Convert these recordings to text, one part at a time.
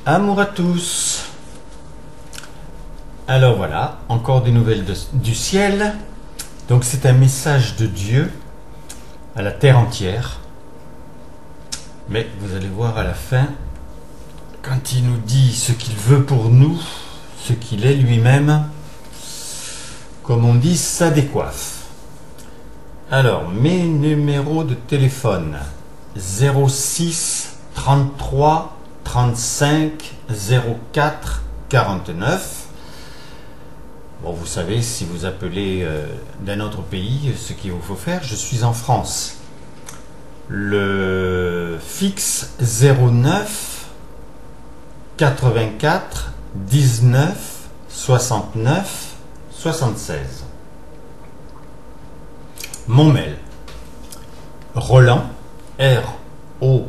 Amour à tous. Alors voilà, encore des nouvelles du ciel. Donc c'est un message de Dieu à la terre entière. Mais vous allez voir à la fin, quand il nous dit ce qu'il veut pour nous, ce qu'il est lui-même, comme on dit, ça décoiffe. Alors, mes numéros de téléphone: 06 33 35 04 49. Bon, vous savez, si vous appelez d'un autre pays, ce qu'il vous faut faire. Je suis en France. Le fixe 09 84 19 69 76. Mon mail: Roland, R-O-L-A-N-D,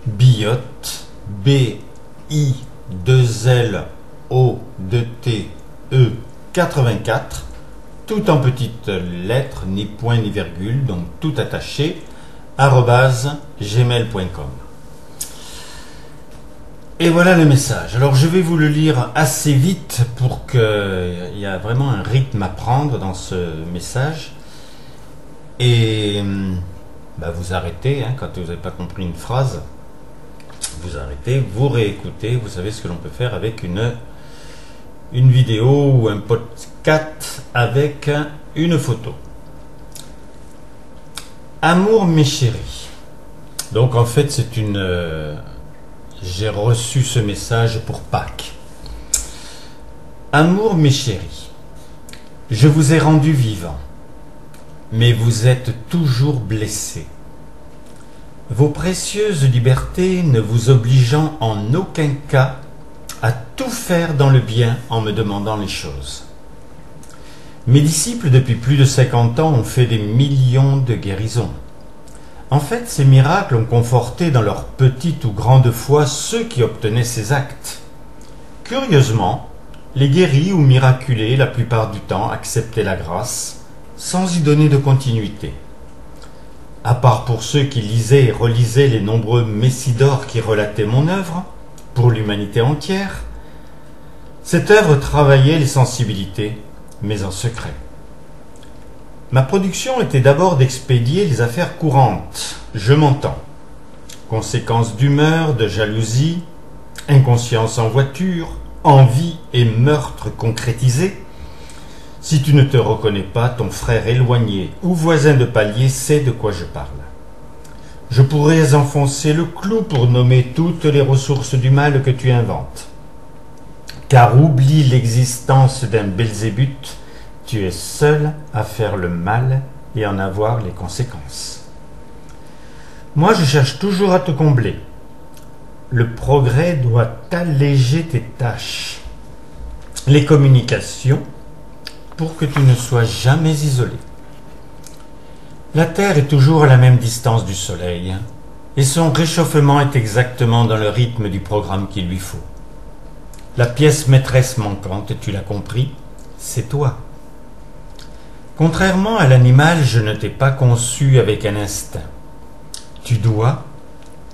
Biote, B-I-2-L-O-2-T-E 84, tout en petites lettres, ni point ni virgule, donc tout attaché, @gmail.com. Et voilà le message. Alors je vais vous le lire assez vite pour qu'il y a vraiment un rythme à prendre dans ce message. Et vous arrêtez, quand vous n'avez pas compris une phrase, vous arrêtez, vous réécoutez. Vous savez ce que l'on peut faire avec une vidéo ou un podcast avec une photo. Amour mes chéris. Donc en fait c'est j'ai reçu ce message pour Pâques. Amour mes chéris, je vous ai rendu vivant, mais vous êtes toujours blessés. Vos précieuses libertés ne vous obligeant en aucun cas à tout faire dans le bien en me demandant les choses. Mes disciples depuis plus de 50 ans ont fait des millions de guérisons. En fait, ces miracles ont conforté dans leur petite ou grande foi ceux qui obtenaient ces actes. Curieusement, les guéris ou miraculés, la plupart du temps, acceptaient la grâce, sans y donner de continuité. À part pour ceux qui lisaient et relisaient les nombreux messidors qui relataient mon œuvre, pour l'humanité entière, cette œuvre travaillait les sensibilités, mais en secret. Ma production était d'abord d'expédier les affaires courantes, je m'entends. Conséquences d'humeur, de jalousie, inconscience en voiture, envie et meurtre concrétisés. Si tu ne te reconnais pas, ton frère éloigné ou voisin de palier sait de quoi je parle. Je pourrais enfoncer le clou pour nommer toutes les ressources du mal que tu inventes. Car oublie l'existence d'un Belzébuth, tu es seul à faire le mal et en avoir les conséquences. Moi, je cherche toujours à te combler. Le progrès doit alléger tes tâches, les communications, pour que tu ne sois jamais isolé. La Terre est toujours à la même distance du Soleil, et son réchauffement est exactement dans le rythme du programme qu'il lui faut. La pièce maîtresse manquante, tu l'as compris, c'est toi. Contrairement à l'animal, je ne t'ai pas conçu avec un instinct. Tu dois,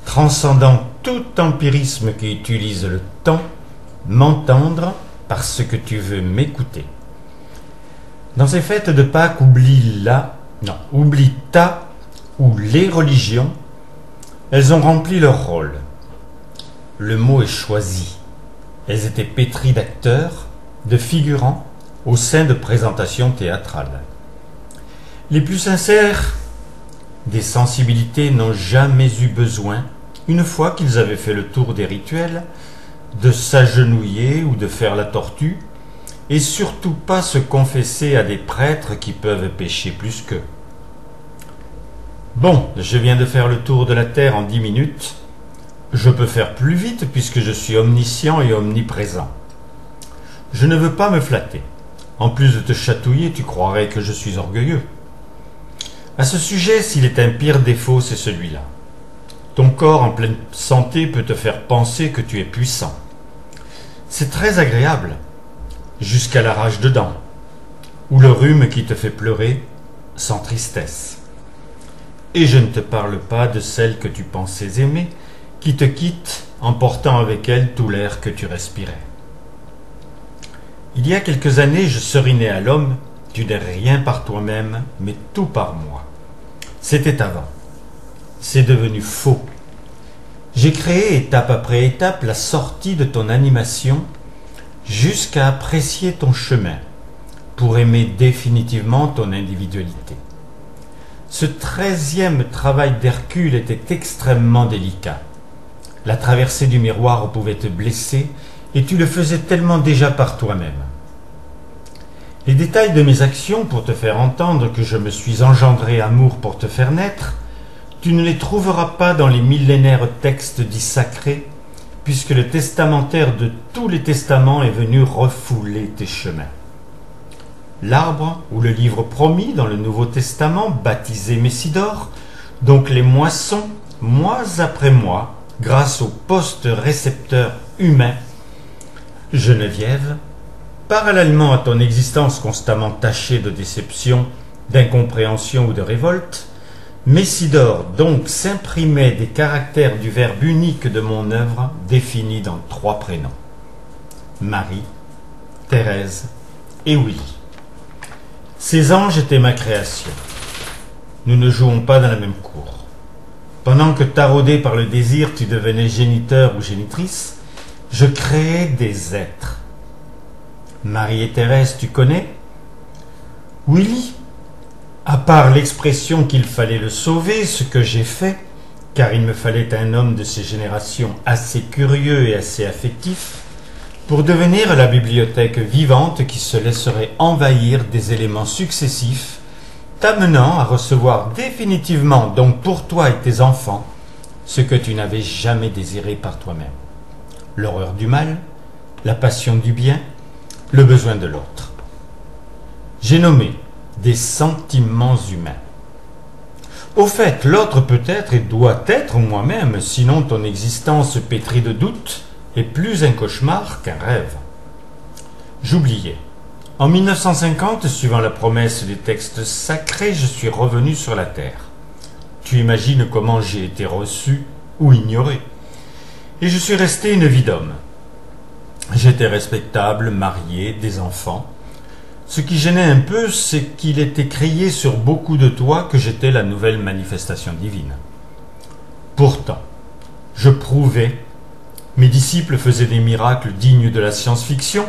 transcendant tout empirisme qui utilise le temps, m'entendre parce que tu veux m'écouter. Dans ces fêtes de Pâques, oublie ta ou les religions, elles ont rempli leur rôle. Le mot est choisi. Elles étaient pétries d'acteurs, de figurants, au sein de présentations théâtrales. Les plus sincères des sensibilités n'ont jamais eu besoin, une fois qu'ils avaient fait le tour des rituels, de s'agenouiller ou de faire la tortue, et surtout pas se confesser à des prêtres qui peuvent pécher plus qu'eux. Bon, je viens de faire le tour de la terre en 10 minutes. Je peux faire plus vite puisque je suis omniscient et omniprésent. Je ne veux pas me flatter. En plus de te chatouiller, tu croirais que je suis orgueilleux. À ce sujet, s'il est un pire défaut, c'est celui-là. Ton corps en pleine santé peut te faire penser que tu es puissant. C'est très agréable, jusqu'à la rage de dents, ou le rhume qui te fait pleurer sans tristesse. Et je ne te parle pas de celle que tu pensais aimer, qui te quitte, emportant avec elle tout l'air que tu respirais. Il y a quelques années, je serinais à l'homme, tu n'es rien par toi-même, mais tout par moi. C'était avant. C'est devenu faux. J'ai créé étape après étape la sortie de ton animation jusqu'à apprécier ton chemin pour aimer définitivement ton individualité. Ce 13e travail d'Hercule était extrêmement délicat. La traversée du miroir pouvait te blesser et tu le faisais tellement déjà par toi-même. Les détails de mes actions pour te faire entendre que je me suis engendré amour pour te faire naître, tu ne les trouveras pas dans les millénaires textes dits sacrés, puisque le testamentaire de tous les testaments est venu refouler tes chemins. L'arbre ou le livre promis dans le Nouveau Testament, baptisé Messidor, donc les moissons, mois après mois, grâce au poste récepteur humain. Geneviève, parallèlement à ton existence constamment tachée de déception, d'incompréhension ou de révolte, Messidor donc s'imprimait des caractères du verbe unique de mon œuvre défini dans 3 prénoms. Marie, Thérèse et Willy. Ces anges étaient ma création. Nous ne jouons pas dans la même cour. Pendant que taraudé par le désir, tu devenais géniteur ou génitrice, je créais des êtres. Marie et Thérèse, tu connais? Willy, à part l'expression qu'il fallait le sauver, ce que j'ai fait, car il me fallait un homme de ces générations assez curieux et assez affectif, pour devenir la bibliothèque vivante qui se laisserait envahir des éléments successifs, t'amenant à recevoir définitivement, donc pour toi et tes enfants, ce que tu n'avais jamais désiré par toi-même. L'horreur du mal, la passion du bien, le besoin de l'autre. J'ai nommé des sentiments humains. Au fait, l'autre peut être et doit être moi-même, sinon ton existence pétrie de doutes est plus un cauchemar qu'un rêve. J'oubliais. En 1950, suivant la promesse des textes sacrés, je suis revenu sur la terre. Tu imagines comment j'ai été reçu ou ignoré. Et je suis resté une vie d'homme. J'étais respectable, marié, des enfants. Ce qui gênait un peu, c'est qu'il était crié sur beaucoup de toits que j'étais la nouvelle manifestation divine. Pourtant, je prouvais. Mes disciples faisaient des miracles dignes de la science-fiction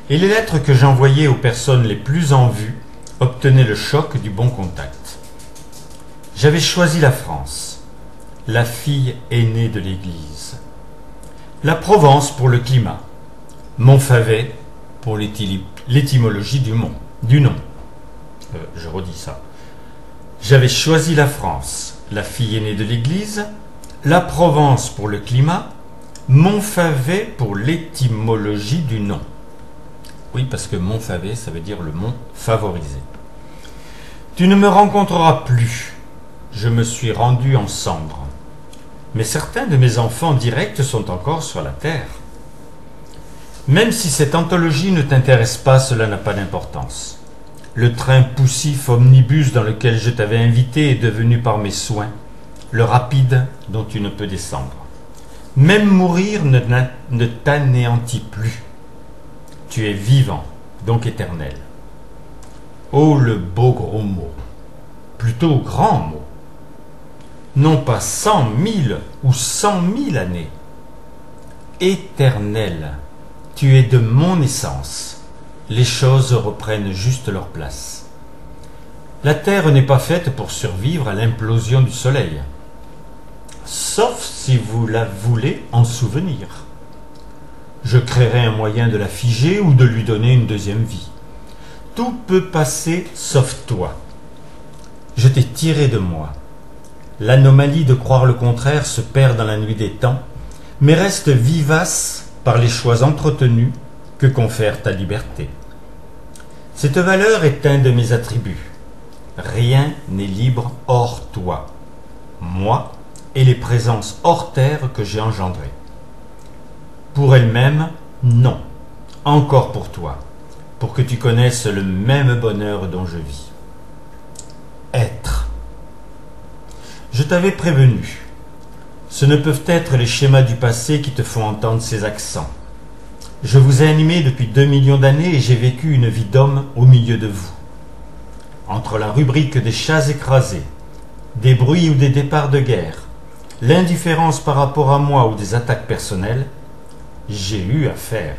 et les lettres que j'envoyais aux personnes les plus en vue obtenaient le choc du bon contact. J'avais choisi la France, la fille aînée de l'Église. La Provence pour le climat, Montfavet pour l'étymologie du nom. Je redis ça. J'avais choisi la France, la fille aînée de l'Église, la Provence pour le climat, Montfavet pour l'étymologie du nom. Oui, parce que Montfavet, ça veut dire le mont favorisé. Tu ne me rencontreras plus. Je me suis rendu en cendres. Mais certains de mes enfants directs sont encore sur la terre. Même si cette anthologie ne t'intéresse pas, cela n'a pas d'importance. Le train poussif omnibus dans lequel je t'avais invité est devenu par mes soins le rapide dont tu ne peux descendre. Même mourir ne t'anéantit plus. Tu es vivant, donc éternel. Oh, le beau gros mot, plutôt grand mot. Non pas 100 000 ou 100 000 années. Éternel, tu es de mon essence. Les choses reprennent juste leur place. La terre n'est pas faite pour survivre à l'implosion du soleil. Sauf si vous la voulez en souvenir. Je créerai un moyen de la figer ou de lui donner une deuxième vie. Tout peut passer sauf toi. Je t'ai tiré de moi. L'anomalie de croire le contraire se perd dans la nuit des temps, mais reste vivace par les choix entretenus que confère ta liberté. Cette valeur est un de mes attributs. Rien n'est libre hors toi. Moi, et les présences hors terre que j'ai engendrées. Pour elle-même, non. Encore pour toi, pour que tu connaisses le même bonheur dont je vis. Être. Je t'avais prévenu. Ce ne peuvent être les schémas du passé qui te font entendre ces accents. Je vous ai animé depuis 2 millions d'années et j'ai vécu une vie d'homme au milieu de vous. Entre la rubrique des chats écrasés, des bruits ou des départs de guerre, l'indifférence par rapport à moi ou des attaques personnelles, j'ai eu à faire.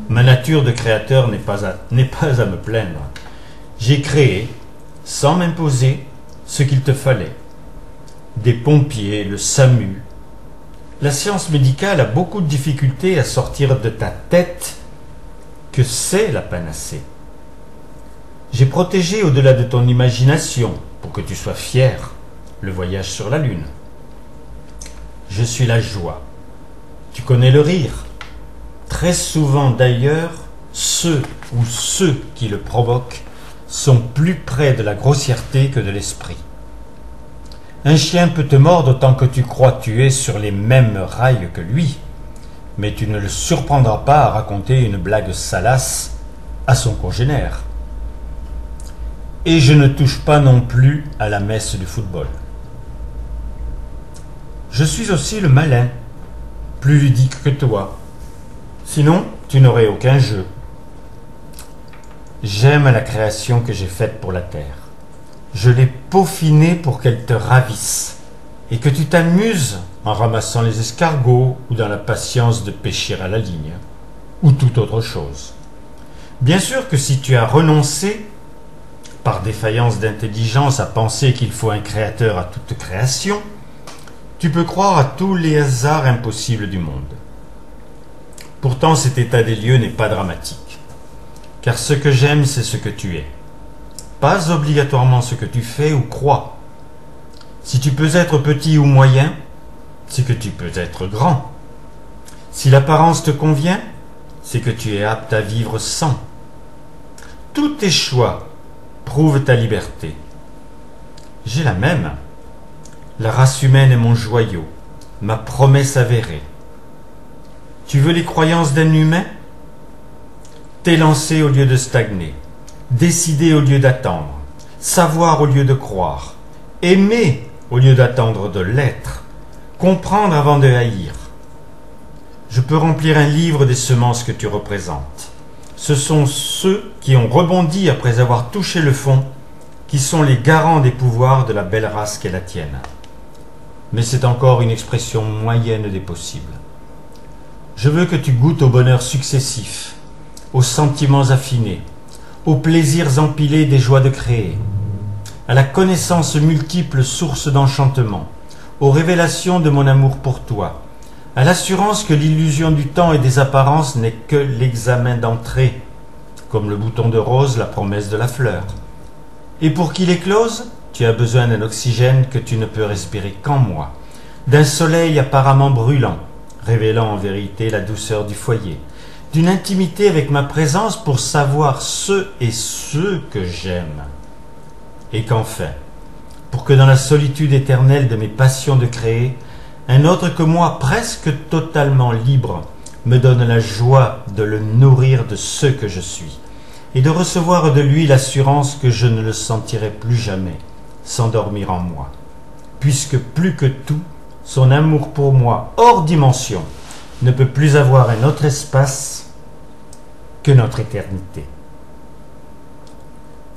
Ma nature de créateur n'est pas à me plaindre. J'ai créé, sans m'imposer, ce qu'il te fallait. Des pompiers, le SAMU. La science médicale a beaucoup de difficultés à sortir de ta tête que c'est la panacée. J'ai protégé au-delà de ton imagination, pour que tu sois fier, le voyage sur la Lune. Je suis la joie. Tu connais le rire. Très souvent d'ailleurs, ceux qui le provoquent sont plus près de la grossièreté que de l'esprit. Un chien peut te mordre autant que tu crois que tu es sur les mêmes rails que lui, mais tu ne le surprendras pas à raconter une blague salace à son congénère. Et je ne touche pas non plus à la messe du football. Je suis aussi le malin, plus ludique que toi. Sinon, tu n'aurais aucun jeu. J'aime la création que j'ai faite pour la terre. Je l'ai peaufinée pour qu'elle te ravisse et que tu t'amuses en ramassant les escargots ou dans la patience de pêcher à la ligne ou toute autre chose. Bien sûr que si tu as renoncé, par défaillance d'intelligence, à penser qu'il faut un créateur à toute création, tu peux croire à tous les hasards impossibles du monde. Pourtant, cet état des lieux n'est pas dramatique, car ce que j'aime, c'est ce que tu es, pas obligatoirement ce que tu fais ou crois. Si tu peux être petit ou moyen, c'est que tu peux être grand. Si l'apparence te convient, c'est que tu es apte à vivre sans. Tous tes choix prouvent ta liberté. J'ai la même. La race humaine est mon joyau, ma promesse avérée. Tu veux les croyances d'un humain? T'élancer au lieu de stagner, décider au lieu d'attendre, savoir au lieu de croire, aimer au lieu d'attendre de l'être, comprendre avant de haïr. Je peux remplir un livre des semences que tu représentes. Ce sont ceux qui ont rebondi après avoir touché le fond, qui sont les garants des pouvoirs de la belle race qu'est la tienne. Mais c'est encore une expression moyenne des possibles. Je veux que tu goûtes au bonheur successif, aux sentiments affinés, aux plaisirs empilés des joies de créer, à la connaissance multiple source d'enchantement, aux révélations de mon amour pour toi, à l'assurance que l'illusion du temps et des apparences n'est que l'examen d'entrée, comme le bouton de rose, la promesse de la fleur. Et pour qu'il éclose, tu as besoin d'un oxygène que tu ne peux respirer qu'en moi, d'un soleil apparemment brûlant, révélant en vérité la douceur du foyer, d'une intimité avec ma présence pour savoir ce que j'aime. Et qu'enfin, pour que dans la solitude éternelle de mes passions de créer, un autre que moi, presque totalement libre, me donne la joie de le nourrir de ce que je suis, et de recevoir de lui l'assurance que je ne le sentirai plus jamais s'endormir en moi, puisque plus que tout, son amour pour moi, hors dimension, ne peut plus avoir un autre espace que notre éternité.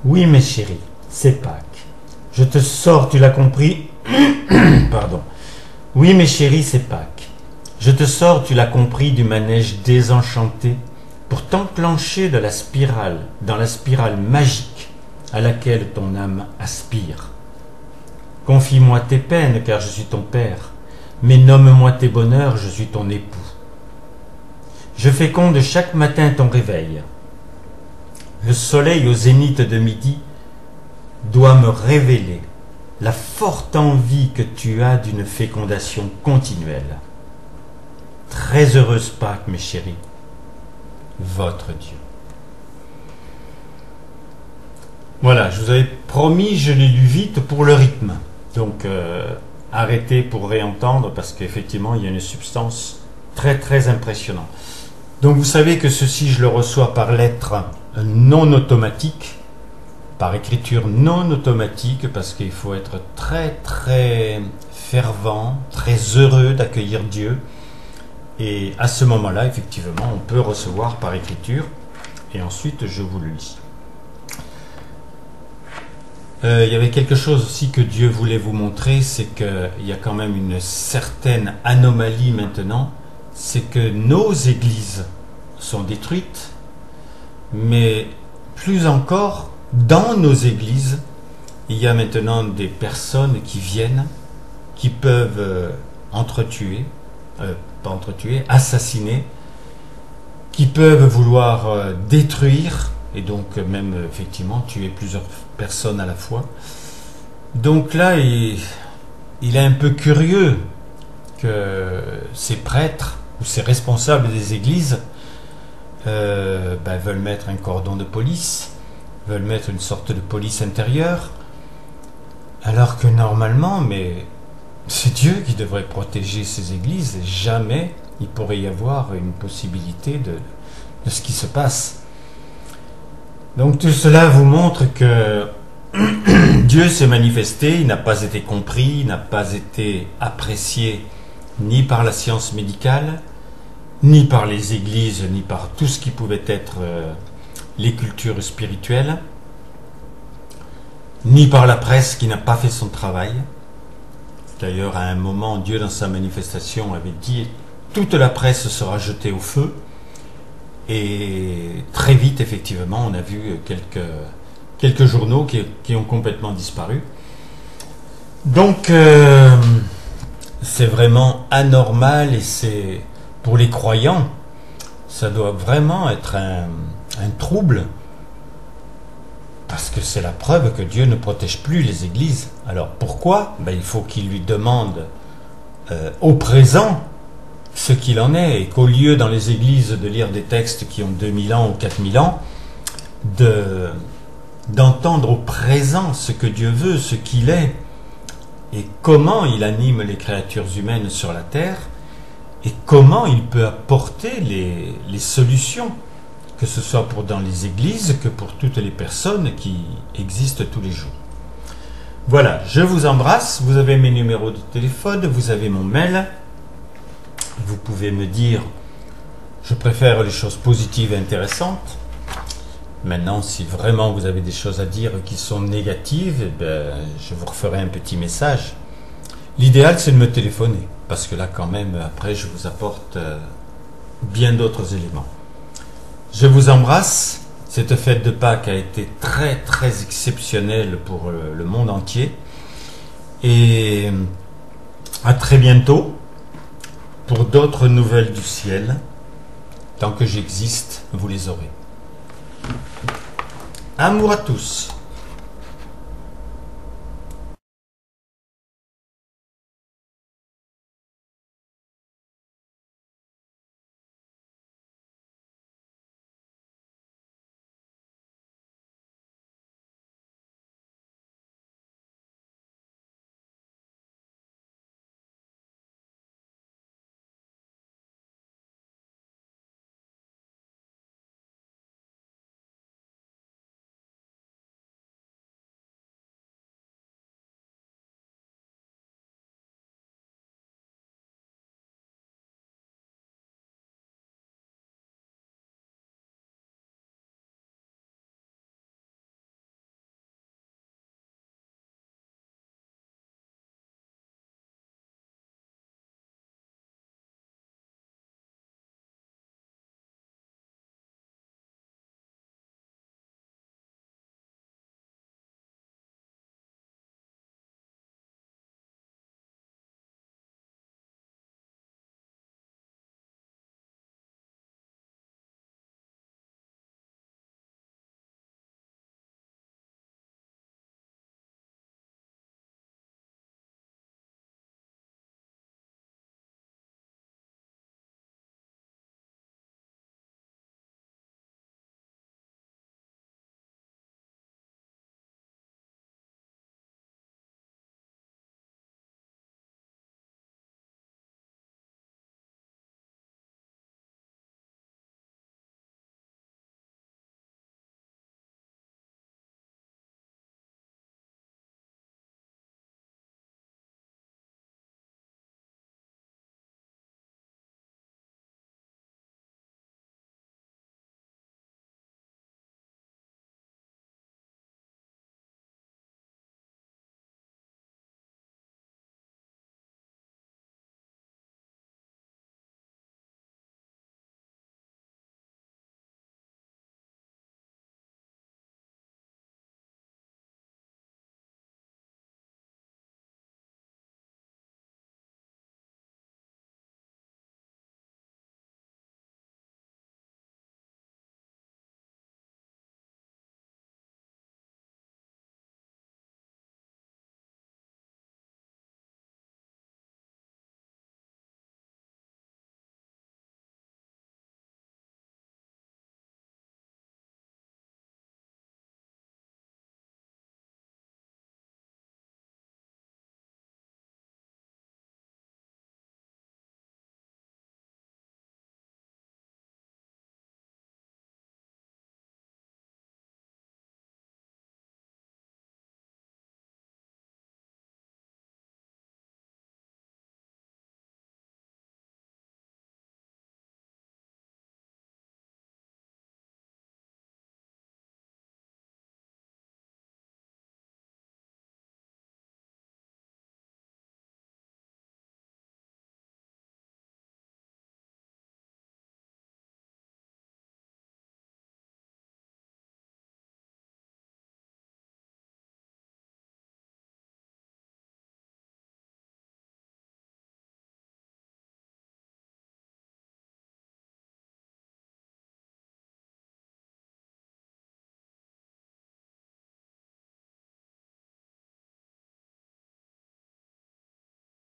Oui, mes chéris, c'est Pâques. Je te sors, tu l'as compris. Pardon. Oui, mes chéris, c'est Pâques. Je te sors, tu l'as compris, du manège désenchanté pour t'enclencher dans la spirale magique à laquelle ton âme aspire. Confie-moi tes peines, car je suis ton père, mais nomme-moi tes bonheurs, je suis ton époux. Je féconde chaque matin ton réveil. Le soleil au zénith de midi doit me révéler la forte envie que tu as d'une fécondation continuelle. Très heureuse Pâques, mes chéris, votre Dieu. Voilà, je vous avais promis, je l'ai lu vite pour le rythme. Donc, arrêtez pour réentendre parce qu'effectivement, il y a une substance très très impressionnante. Donc, vous savez que ceci, je le reçois par lettre non automatique. par écriture non automatique, parce qu'il faut être très très fervent, très heureux d'accueillir Dieu. Et à ce moment-là, effectivement, on peut recevoir par écriture. Et ensuite, je vous le lis. Il y avait quelque chose aussi que Dieu voulait vous montrer, c'est qu'il y a quand même une certaine anomalie maintenant, c'est que nos églises sont détruites, mais plus encore, dans nos églises, il y a maintenant des personnes qui viennent, qui peuvent assassiner, qui peuvent vouloir détruire, et donc même effectivement tuer plusieurs personnes à la fois. Donc là, il est un peu curieux que ces prêtres ou ces responsables des églises veulent mettre un cordon de police, veulent mettre une sorte de police intérieure, alors que normalement, mais c'est Dieu qui devrait protéger ces églises, et jamais il pourrait y avoir une possibilité de ce qui se passe. Donc tout cela vous montre que Dieu s'est manifesté, il n'a pas été compris, il n'a pas été apprécié ni par la science médicale, ni par les églises, ni par tout ce qui pouvait être les cultures spirituelles, ni par la presse qui n'a pas fait son travail. D'ailleurs, à un moment, Dieu, dans sa manifestation, avait dit « Toute la presse sera jetée au feu ». Et très vite, effectivement, on a vu quelques journaux qui ont complètement disparu. Donc, c'est vraiment anormal, et c'est, pour les croyants, ça doit vraiment être un trouble, parce que c'est la preuve que Dieu ne protège plus les églises. Alors pourquoi? Il faut qu'il lui demande au présent ce qu'il en est, et qu'au lieu dans les églises de lire des textes qui ont 2000 ans ou 4000 ans, d'entendre au présent ce que Dieu veut, ce qu'il est, et comment il anime les créatures humaines sur la terre, et comment il peut apporter les solutions, que ce soit dans les églises que pour toutes les personnes qui existent tous les jours. Voilà, je vous embrasse, vous avez mes numéros de téléphone, vous avez mon mail. Vous pouvez me dire, je préfère les choses positives et intéressantes. Maintenant, si vraiment vous avez des choses à dire qui sont négatives, je vous referai un petit message. L'idéal, c'est de me téléphoner, parce que là, quand même, après, je vous apporte bien d'autres éléments. Je vous embrasse. Cette fête de Pâques a été très, très exceptionnelle pour le monde entier. Et à très bientôt pour d'autres nouvelles du ciel. Tant que j'existe, vous les aurez. Amour à tous.